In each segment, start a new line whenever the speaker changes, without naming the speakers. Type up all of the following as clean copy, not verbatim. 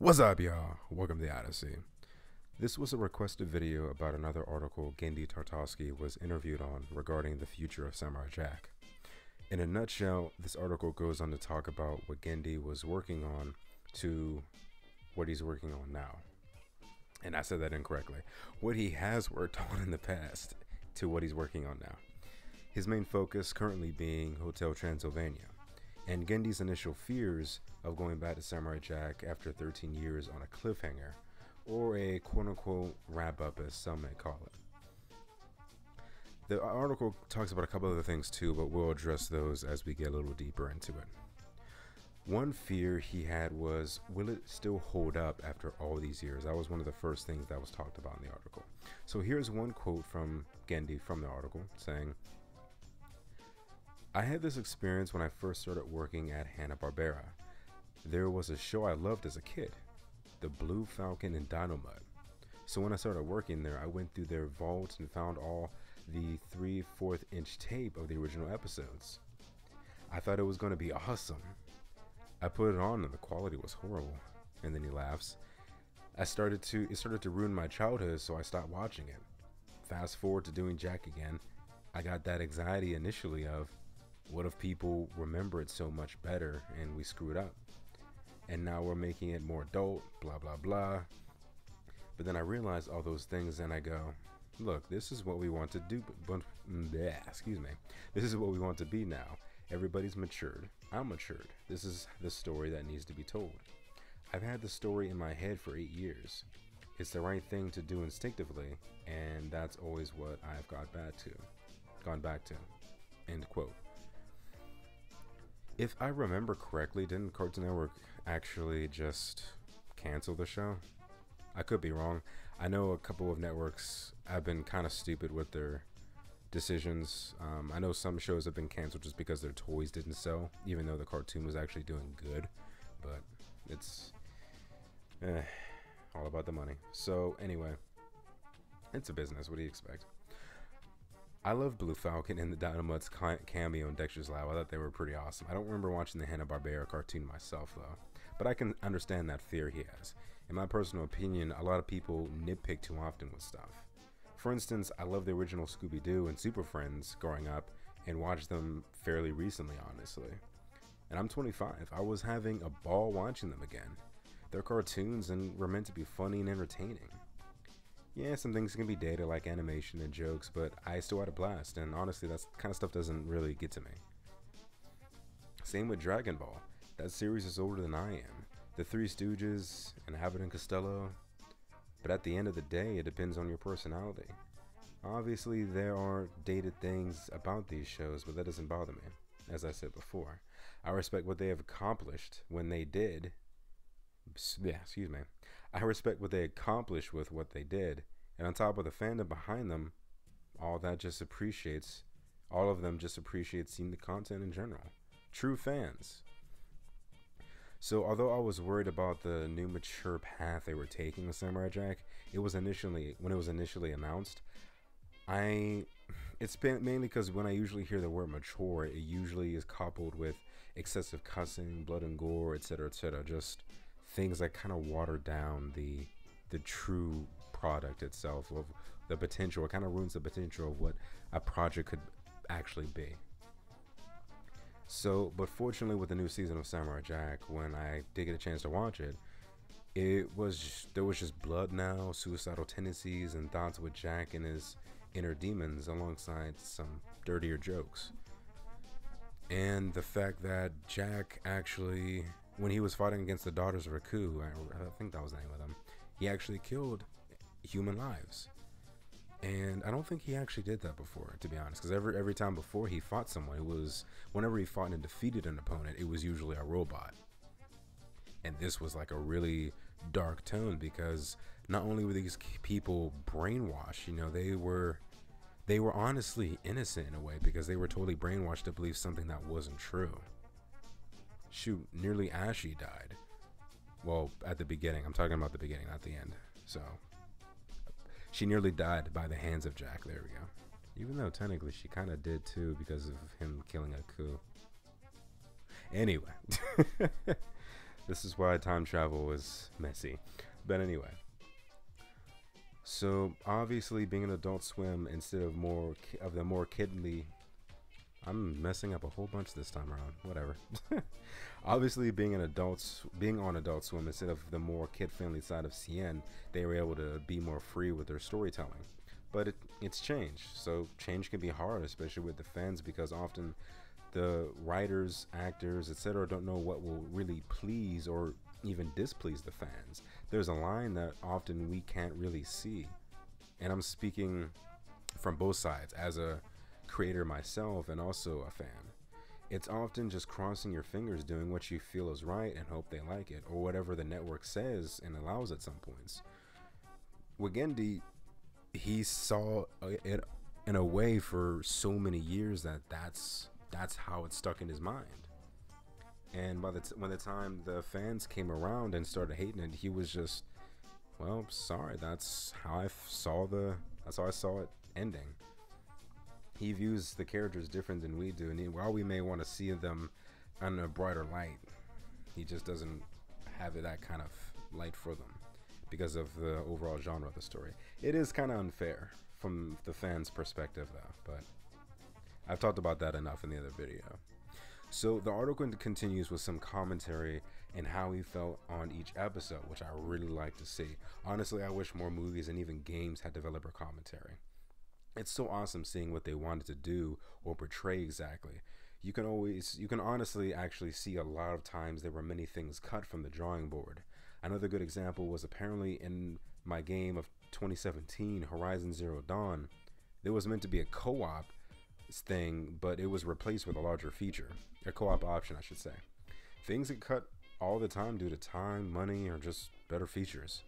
What's up, y'all? Welcome to Odyssey. This was a requested video about another article Genndy Tartovski was interviewed on regarding the future of Samurai Jack. In a nutshell, this article goes on to talk about what Genndy was working on to what he's working on now. And I said that incorrectly. What he has worked on in the past to what he's working on now. His main focus currently being Hotel Transylvania, and Genndy's initial fears of going back to Samurai Jack after 13 years on a cliffhanger, or a quote-unquote wrap-up as some may call it. The article talks about a couple other things too, but we'll address those as we get a little deeper into it. One fear he had was, will it still hold up after all these years? That was one of the first things that was talked about in the article. So here's one quote from Genndy from the article saying, "I had this experience when I first started working at Hanna-Barbera. There was a show I loved as a kid, The Blue Falcon and Dynamite. So when I started working there, I went through their vaults and found all the 3/4 inch tape of the original episodes. I thought it was going to be awesome. I put it on and the quality was horrible." And then he laughs. It started to ruin my childhood, so I stopped watching it. Fast forward to doing Jack again. I got that anxiety initially of, what if people remember it so much better and we screw it up? And now we're making it more adult, blah, blah, blah. But then I realized all those things and I go, look, this is what we want to do. This is what we want to be now. Everybody's matured. I'm matured. This is the story that needs to be told. I've had the story in my head for 8 years. It's the right thing to do instinctively, and that's always what I've gone back to. End quote. If I remember correctly, didn't Cartoon Network actually just cancel the show? I could be wrong. I know a couple of networks have been kind of stupid with their decisions. I know some shows have been canceled just because their toys didn't sell, even though the cartoon was actually doing good. But it's all about the money. So anyway, it's a business. What do you expect? I love Blue Falcon and the Dynamite's cameo in Dexter's Lab. I thought they were pretty awesome. I don't remember watching the Hanna-Barbera cartoon myself though, but I can understand that fear he has. In my personal opinion, a lot of people nitpick too often with stuff. For instance, I love the original Scooby-Doo and Super Friends growing up and watched them fairly recently, honestly. And I'm 25. I was having a ball watching them again. They're cartoons and were meant to be funny and entertaining. Yeah, some things can be dated like animation and jokes, but I still had a blast, and honestly, that kind of stuff doesn't really get to me. Same with Dragon Ball. That series is older than I am. The Three Stooges and Abbott and Costello. But at the end of the day, it depends on your personality. Obviously, there are dated things about these shows, but that doesn't bother me. As I said before, I respect what they have accomplished when they did. I respect what they accomplished with what they did, and on top of the fandom behind them, all of them just appreciate seeing the content in general. True fans. So although I was worried about the new mature path they were taking with Samurai Jack, when it was initially announced, it's been mainly because when I usually hear the word mature, it usually is coupled with excessive cussing, blood and gore, etc., just things that kind of water down the true product itself, of the potential. It kind of ruins the potential of what a project could actually be. So, but fortunately with the new season of Samurai Jack, when I did get a chance to watch it, there was just blood now, suicidal tendencies, and thoughts with Jack and his inner demons, alongside some dirtier jokes. And the fact that Jack actually, when he was fighting against the Daughters of Raku, I think that was the name of them, he actually killed human lives. And I don't think he actually did that before, to be honest, because every time before he fought someone, whenever he fought and defeated an opponent, it was usually a robot. And this was like a really dark tone, because not only were these people brainwashed, they were honestly innocent in a way, because they were totally brainwashed to believe something that wasn't true. Shoot, nearly Ashy died. Well, at the beginning. I'm talking about the beginning, not the end. So she nearly died by the hands of Jack. There we go. Even though technically she kind of did too, because of him killing Aku. Anyway. This is why time travel is messy. But anyway, so obviously being an Adult Swim instead of the more kidly. I'm messing up a whole bunch this time around. Whatever. Obviously, being on Adult Swim instead of the more kid-friendly side of CN, they were able to be more free with their storytelling. But it's change, so change can be hard, especially with the fans, because often the writers, actors, etc. don't know what will really please or even displease the fans. There's a line that often we can't really see, and I'm speaking from both sides as a creator myself and also a fan. It's often just crossing your fingers, doing what you feel is right and hope they like it, or whatever the network says and allows at some points. With Genndy, he saw it in a way for so many years that's how it stuck in his mind. And when the time the fans came around and started hating it, he was just, well, sorry, that's how I saw it ending. He views the characters different than we do, and while we may want to see them in a brighter light, he just doesn't have that kind of light for them because of the overall genre of the story. It is kind of unfair from the fans' perspective, though, but I've talked about that enough in the other video. So the article continues with some commentary and how he felt on each episode, which I really like to see. Honestly, I wish more movies and even games had developer commentary. It's so awesome seeing what they wanted to do or portray exactly. You can honestly actually see a lot of times there were many things cut from the drawing board. Another good example was apparently in my game of 2017, Horizon Zero Dawn. There was meant to be a co-op thing, but it was replaced with a larger feature, a co-op option, I should say. Things get cut all the time due to time, money, or just better features.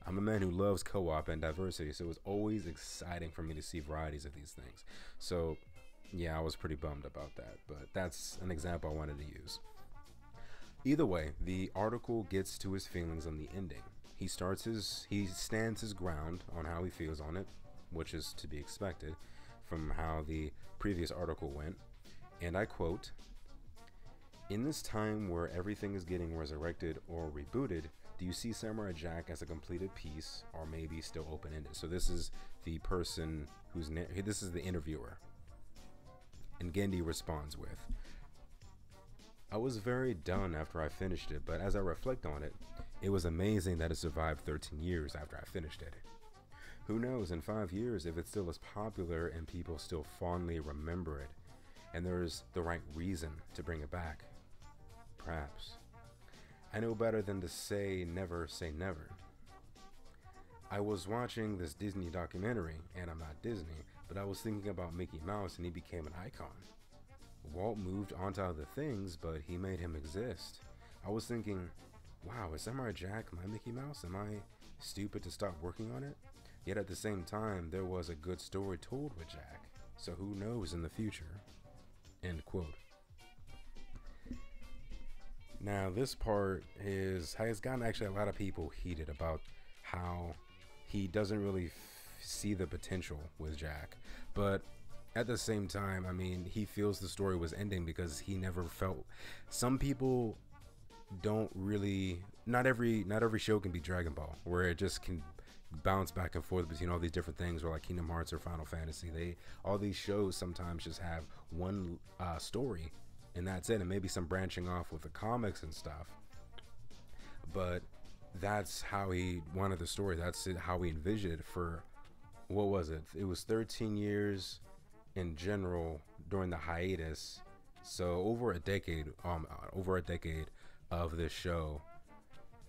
I'm a man who loves co-op and diversity, so it was always exciting for me to see varieties of these things. So, yeah, I was pretty bummed about that, but that's an example I wanted to use. Either way, the article gets to his feelings on the ending. He stands his ground on how he feels on it, which is to be expected from how the previous article went, and I quote, "In this time where everything is getting resurrected or rebooted, do you see Samurai Jack as a completed piece or maybe still open-ended?" So this is the person this is the interviewer. And Genndy responds with, "I was very done after I finished it, but as I reflect on it, it was amazing that it survived 13 years after I finished it. Who knows, in 5 years, if it's still as popular and people still fondly remember it, and there's the right reason to bring it back. Perhaps. I know better than to say never say never. I was watching this Disney documentary, and I'm not Disney, but I was thinking about Mickey Mouse and he became an icon. Walt moved on to other things, but he made him exist. I was thinking, wow, is Samurai Jack my Mickey Mouse? Am I stupid to stop working on it? Yet at the same time, there was a good story told with Jack, so who knows in the future?" End quote. Now, this part has gotten actually a lot of people heated about how he doesn't really see the potential with Jack. But at the same time, I mean, he feels the story was ending because he never felt. Some people don't really. Not every show can be Dragon Ball, where it just can bounce back and forth between all these different things, or like Kingdom Hearts or Final Fantasy. All these shows sometimes just have one story, and that's it, and maybe some branching off with the comics and stuff. But that's how he wanted the story. That's how he envisioned it for, what was it? It was 13 years in general during the hiatus. So over a decade of this show.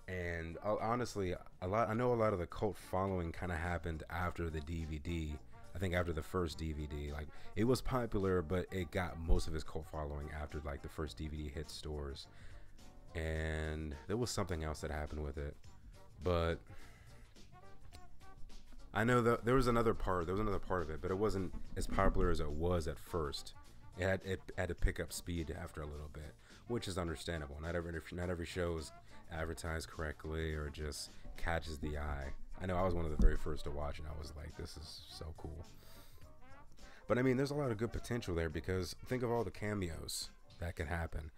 And honestly, I know a lot of the cult following kind of happened after the DVD. I think after the first DVD, like, it was popular, but it got most of its cult following after like the first DVD hit stores. And there was something else that happened with it, but I know that there was another part of it, but it wasn't as popular as it was at first. It had to pick up speed after a little bit, which is understandable. Not every show is advertised correctly or just catches the eye. I know I was one of the very first to watch, and I was like, this is so cool. But I mean, there's a lot of good potential there, because think of all the cameos that could happen.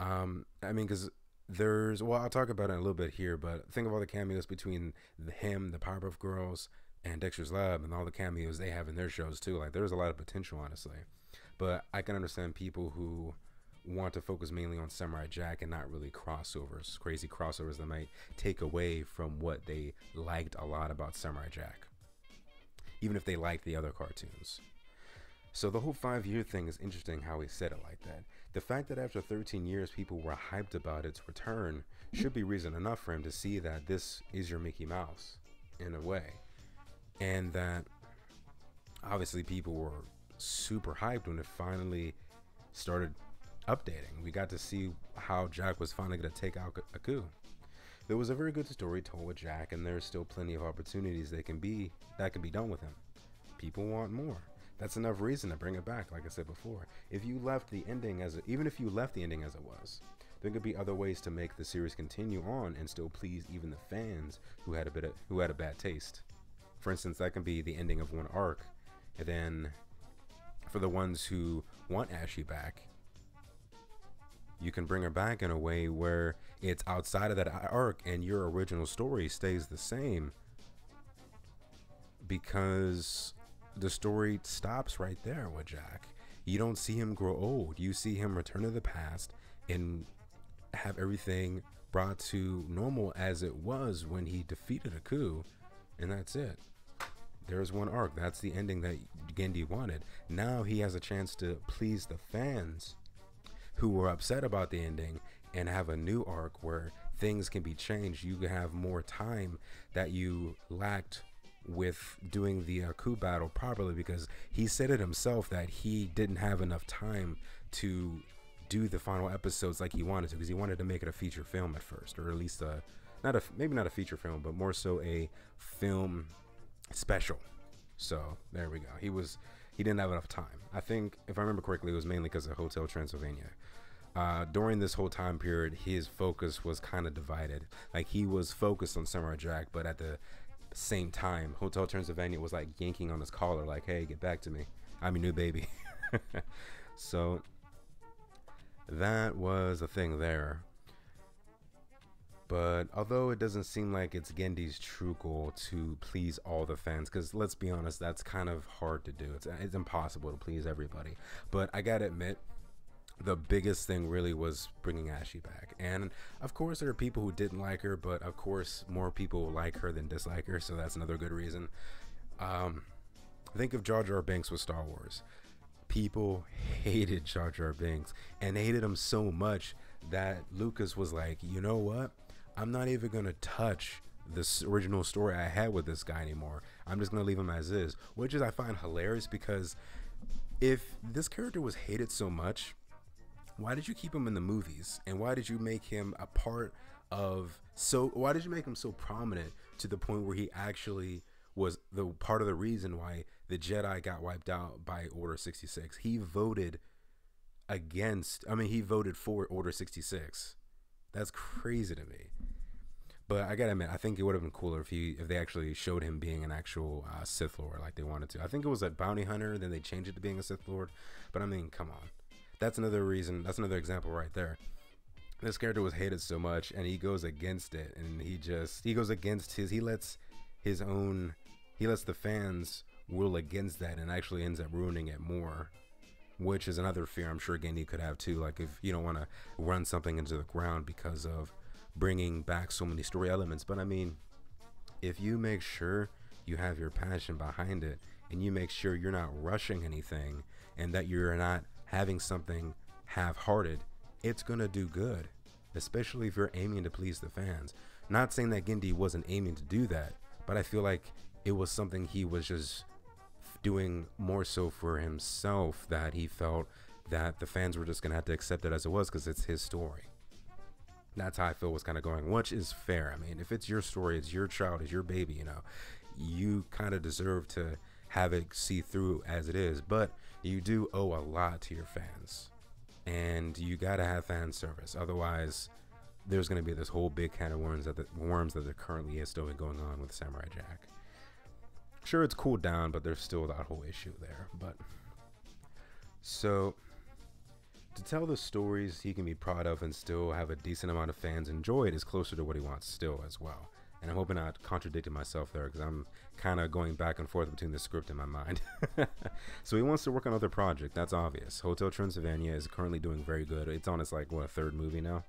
I mean, because well, I'll talk about it in a little bit here, but think of all the cameos between him, the Powerpuff Girls, and Dexter's Lab, and all the cameos they have in their shows too. Like, there's a lot of potential, honestly. But I can understand people who want to focus mainly on Samurai Jack and not really crossovers, crazy crossovers that might take away from what they liked a lot about Samurai Jack, even if they liked the other cartoons. So the whole 5-year thing is interesting how he said it like that. The fact that after 13 years people were hyped about its return should be reason enough for him to see that this is your Mickey Mouse in a way. And that obviously people were super hyped when it finally started updating. We got to see how Jack was finally going to take out Aku. There was a very good story told with Jack, and there's still plenty of opportunities that can be done with him. People want more. That's enough reason to bring it back. Like I said before, if you left the ending even if you left the ending as it was, there could be other ways to make the series continue on and still please even the fans who had a bad taste. For instance, that can be the ending of one arc, and then for the ones who want Ashy back, you can bring her back in a way where it's outside of that arc and your original story stays the same, because the story stops right there with Jack. You don't see him grow old. You see him return to the past and have everything brought to normal as it was when he defeated Aku, and that's it. There's one arc. That's the ending that Genndy wanted. Now he has a chance to please the fans who were upset about the ending and have a new arc where things can be changed. You have more time that you lacked with doing the Aku battle properly, because he said it himself that he didn't have enough time to do the final episodes like he wanted to, because he wanted to make it a feature film at first, or at least maybe not a feature film, but more so a film special. So there we go. He didn't have enough time. I think, if I remember correctly, it was mainly because of Hotel Transylvania. During this whole time period, his focus was kind of divided. Like, he was focused on Samurai Jack, but at the same time, Hotel Transylvania was like yanking on his collar, like, hey, get back to me, I'm your new baby. So that was a thing there. But although it doesn't seem like it's Genndy's true goal to please all the fans, because let's be honest, that's kind of hard to do. It's impossible to please everybody. But I gotta admit, the biggest thing really was bringing Ashy back. And of course there are people who didn't like her, but of course more people like her than dislike her, so that's another good reason. Think of Jar Jar Binks with Star Wars. People hated Jar Jar Binks, and they hated him so much that Lucas was like, you know what, I'm not even gonna touch this original story I had with this guy anymore. I'm just gonna leave him as is, which is, I find hilarious, because if this character was hated so much, why did you keep him in the movies? And why did you make him why did you make him so prominent to the point where he actually was the part of the reason why the Jedi got wiped out by Order 66? He voted for Order 66. That's crazy to me. But I gotta admit, I think it would have been cooler if they actually showed him being an actual Sith Lord like they wanted to. I think it was a bounty hunter, then they changed it to being a Sith Lord. But I mean, come on. That's another reason. That's another example right there. This character was hated so much, and he goes against it, and he goes against he lets the fans will against that, and actually ends up ruining it more, which is another fear I'm sure Genndy could have too. Like, if you don't want to run something into the ground because of bringing back so many story elements. But I mean, if you make sure you have your passion behind it, and you make sure you're not rushing anything, and that you're not having something half-hearted, it's gonna do good, especially if you're aiming to please the fans. Not saying that Genndy wasn't aiming to do that, but I feel like it was something he was just doing more so for himself, that he felt that the fans were just gonna have to accept it as it was because it's his story. That's how I feel was kind of going, which is fair. I mean, if it's your story, it's your child, it's your baby, you know, you kind of deserve to have it see through as it is. But you do owe a lot to your fans, and you gotta have fan service. Otherwise, there's gonna be this whole big can of worms that there currently is still going on with Samurai Jack. Sure, it's cooled down, but there's still that whole issue there. But so to tell the stories he can be proud of and still have a decent amount of fans enjoy it is closer to what he wants still as well. And I'm hoping not contradicting myself there, because I'm kind of going back and forth between the script in my mind. So he wants to work on other project. That's obvious. Hotel Transylvania is currently doing very good. It's on its like what, third movie now,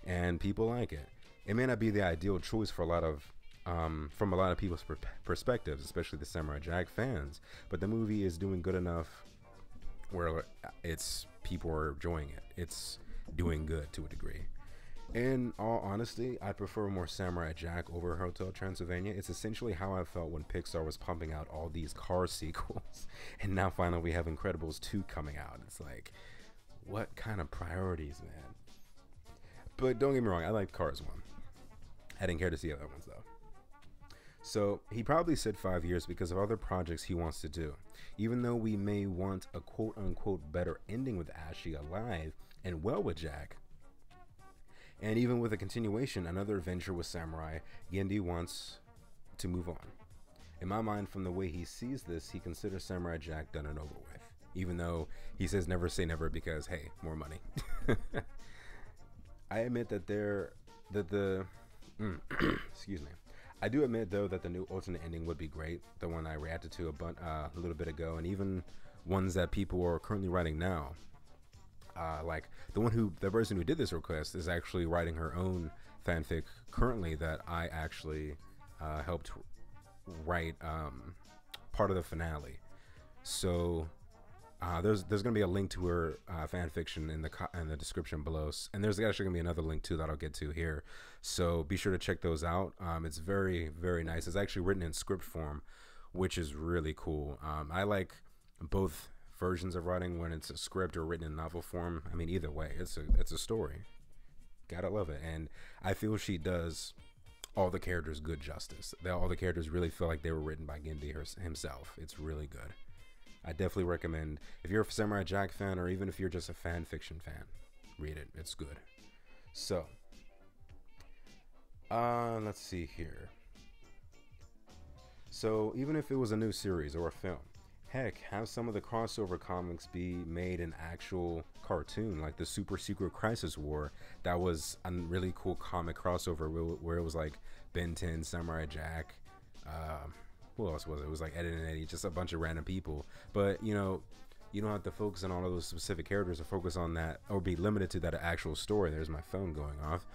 and people like it. It may not be the ideal choice for a lot of from a lot of people's perspectives, especially the Samurai Jack fans. But the movie is doing good enough where it's people are enjoying it. It's doing good to a degree. In all honesty, I prefer more Samurai Jack over Hotel Transylvania. It's essentially how I felt when Pixar was pumping out all these Cars sequels, and now finally we have Incredibles 2 coming out. It's like, what kind of priorities, man? But don't get me wrong, I liked Cars 1. I didn't care to see other ones, though. So he probably said 5 years because of other projects he wants to do. Even though we may want a quote-unquote better ending with Ashley alive and well with Jack, and even with a continuation, another adventure with Samurai, Genndy wants to move on. In my mind, from the way he sees this, he considers Samurai Jack done and over with. Even though he says never say never because, hey, more money. I admit that excuse me. I do admit, though, that the new alternate ending would be great. The one I reacted to a little bit ago, and even ones that people are currently writing now. Like the person who did this request is actually writing her own fanfic currently that I actually helped write part of the finale. So there's gonna be a link to her fanfiction in the description below, and there's actually gonna be another link too that I'll get to here. So be sure to check those out. It's very, very nice. It's actually written in script form, which is really cool. I like both versions of writing, when it's a script or written in novel form. I mean, either way, it's a story. Gotta love it. And I feel she does all the characters good justice. All the characters really feel like they were written by Genndy himself. It's really good. I definitely recommend, if you're a Samurai Jack fan, or even if you're just a fan fiction fan, read it. It's good. So let's see here. So even if it was a new series or a film, heck, have some of the crossover comics be made an actual cartoon, like the Super Secret Crisis War. That was a really cool comic crossover where it was like Ben 10, Samurai Jack, who else was it? It was like Ed and Eddie, just a bunch of random people. But you know, you don't have to focus on all of those specific characters, or focus on that, or be limited to that actual story. There's my phone going off.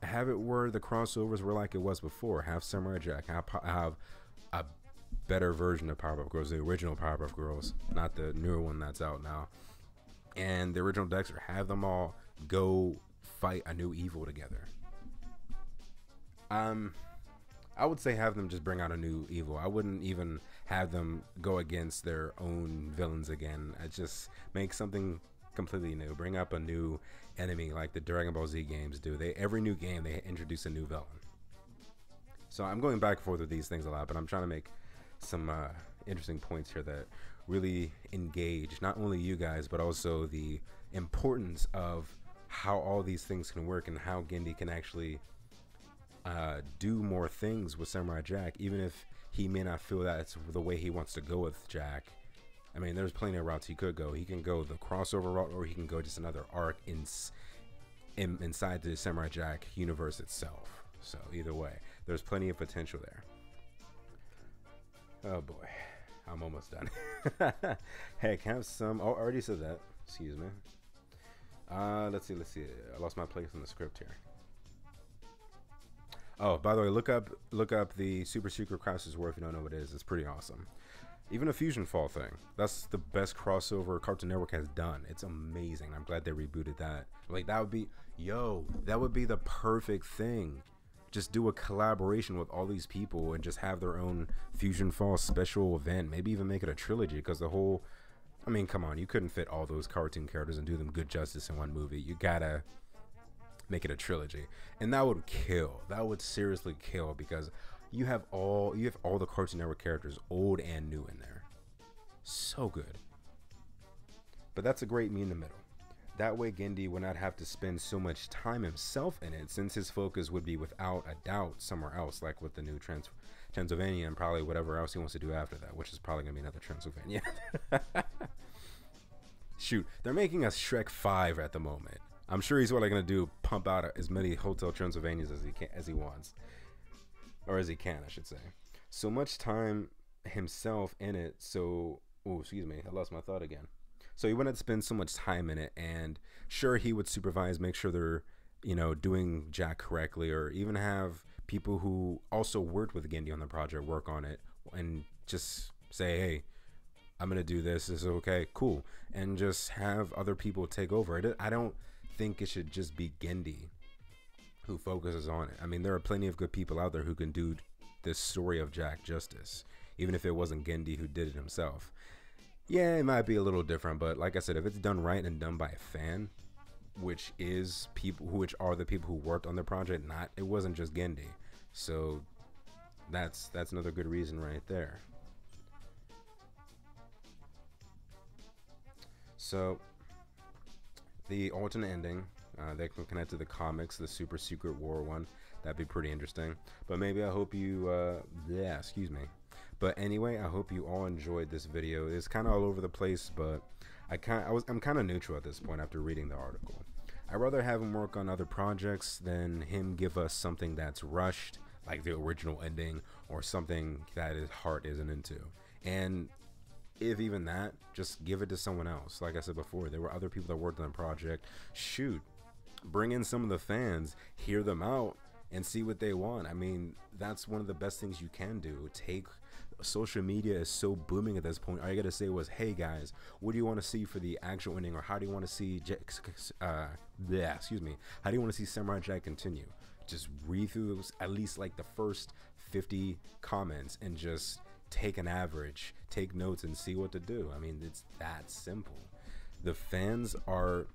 Have it where the crossovers were like it was before. Have Samurai Jack have a better version of Powerpuff Girls, the original Powerpuff Girls, not the newer one that's out now, and the original Dexter. Have them all go fight a new evil together. I would say have them just bring out a new evil. I wouldn't even have them go against their own villains again. I just make something completely new. Bring up a new enemy like the Dragon Ball Z games do. Every new game they introduce a new villain. So I'm going back and forth with these things a lot, but I'm trying to make some interesting points here that really engage not only you guys, but also the importance of how all these things can work, and how Genndy can actually do more things with Samurai Jack, even if he may not feel that it's the way he wants to go with Jack. I mean, there's plenty of routes he could go. He can go the crossover route, or he can go just another arc inside the Samurai Jack universe itself. So either way, there's plenty of potential there. Oh boy, I'm almost done. Heck, have some. Oh, I already said that. Excuse me. Let's see. I lost my place in the script here. Oh, by the way, look up the Super Secret Crisis War if you don't know what it is. It's pretty awesome. Even a Fusion Fall thing. That's the best crossover Cartoon Network has done. It's amazing. I'm glad they rebooted that. Like, that would be the perfect thing. Just do a collaboration with all these people and just have their own Fusion Fall special event. Maybe even make it a trilogy, because I mean, come on, you couldn't fit all those cartoon characters and do them good justice in one movie. You gotta make it a trilogy, and that would kill. That would seriously kill, because you have all the Cartoon Network characters, old and new, in there. So good. But that's a great me in the middle. That way Genndy would not have to spend so much time himself in it, since his focus would be without a doubt somewhere else, like with the new Transylvania, and probably whatever else he wants to do after that, which is probably gonna be another Transylvania. Shoot, they're making a Shrek 5 at the moment. I'm sure he's what I'm gonna do, pump out as many Hotel Transylvanias as he wants, or as he can, I should say. So much time himself in it. So, oh, excuse me, I lost my thought again. So he wanted to spend so much time in it, and sure, he would supervise, make sure they're, you know, doing Jack correctly, or even have people who also worked with Genndy on the project work on it, and just say, hey, I'm gonna do this. This is okay, cool, and just have other people take over. I don't think it should just be Genndy who focuses on it. I mean, there are plenty of good people out there who can do this story of Jack justice, even if it wasn't Genndy who did it himself. Yeah, it might be a little different, but like I said, if it's done right and done by a fan, which are the people who worked on the project, it wasn't just Genndy. So that's another good reason right there. So the alternate ending, they can connect to the comics, the Super Secret War one. That'd be pretty interesting. But maybe I hope you, excuse me. But anyway, I hope you all enjoyed this video. It's kind of all over the place, but I'm kind of neutral at this point after reading the article. I'd rather have him work on other projects than him give us something that's rushed, like the original ending, or something that his heart isn't into. And if even that, just give it to someone else. Like I said before, there were other people that worked on the project. Shoot, bring in some of the fans, hear them out, and see what they want. I mean, that's one of the best things you can do. Social media is so booming at this point. All you gotta say was, hey guys, what do you want to see for the actual ending, or how do you want to see how do you want to see Samurai Jack continue? Just read through at least like the first 50 comments and just take an average, take notes, and see what to do. I mean, it's that simple. The fans are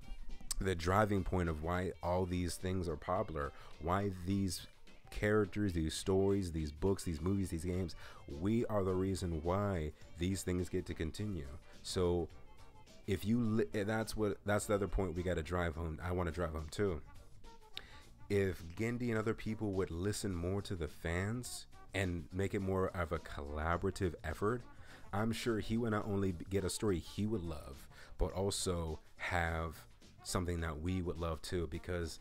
the driving point of why all these things are popular, why these characters, these stories, these books, these movies, these games, we are the reason why these things get to continue. So if you that's the other point we got to drive home. I want to drive home too. If Genndy and other people would listen more to the fans and make it more of a collaborative effort, I'm sure he would not only get a story he would love, but also have something that we would love too, because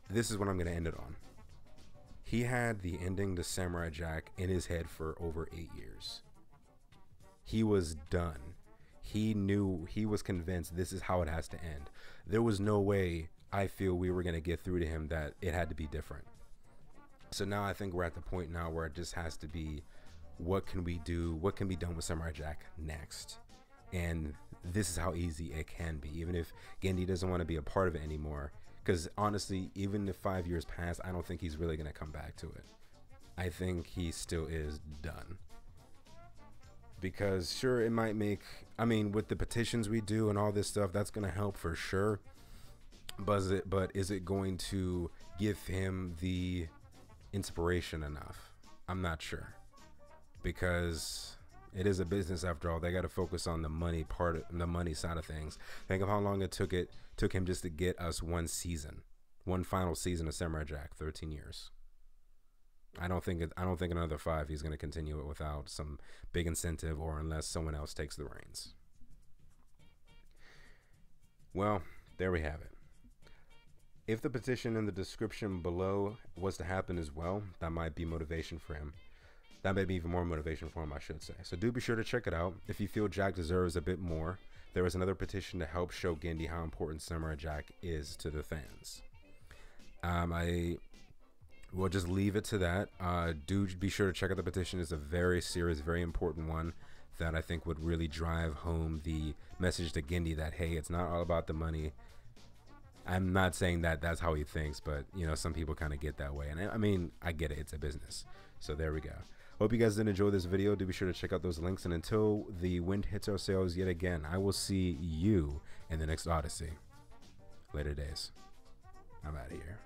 this is what I'm going to end it on. He had the ending to Samurai Jack in his head for over 8 years. He was done. He knew, he was convinced this is how it has to end. There was no way, I feel, we were going to get through to him that it had to be different. So now I think we're at the point now where it just has to be, what can we do? What can be done with Samurai Jack next? And this is how easy it can be, even if Genndy doesn't want to be a part of it anymore. Because honestly, even if 5 years pass, I don't think he's really going to come back to it. I think he still is done. Because sure, it might make, I mean, with the petitions we do and all this stuff, that's going to help for sure. But is it going to give him the inspiration enough? I'm not sure. Because it is a business after all. They got to focus on the money part, the money side of things. Think of how long it took him just to get us one final season of Samurai Jack. 13 years. I don't think another 5 he's going to continue it without some big incentive, or unless someone else takes the reins. Well, there we have it. If the petition in the description below was to happen as well, that might be motivation for him. That may be even more motivation for him, I should say. So do be sure to check it out. If you feel Jack deserves a bit more, there is another petition to help show Genndy how important Samurai Jack is to the fans. I will just leave it to that. Do be sure to check out the petition. It's a very serious, very important one that I think would really drive home the message to Genndy that, hey, it's not all about the money. I'm not saying that that's how he thinks, but you know, some people kind of get that way. And I mean, I get it. It's a business. So there we go. Hope you guys did enjoy this video. Do be sure to check out those links. And until the wind hits our sails yet again, I will see you in the next Odyssey. Later days. I'm out of here.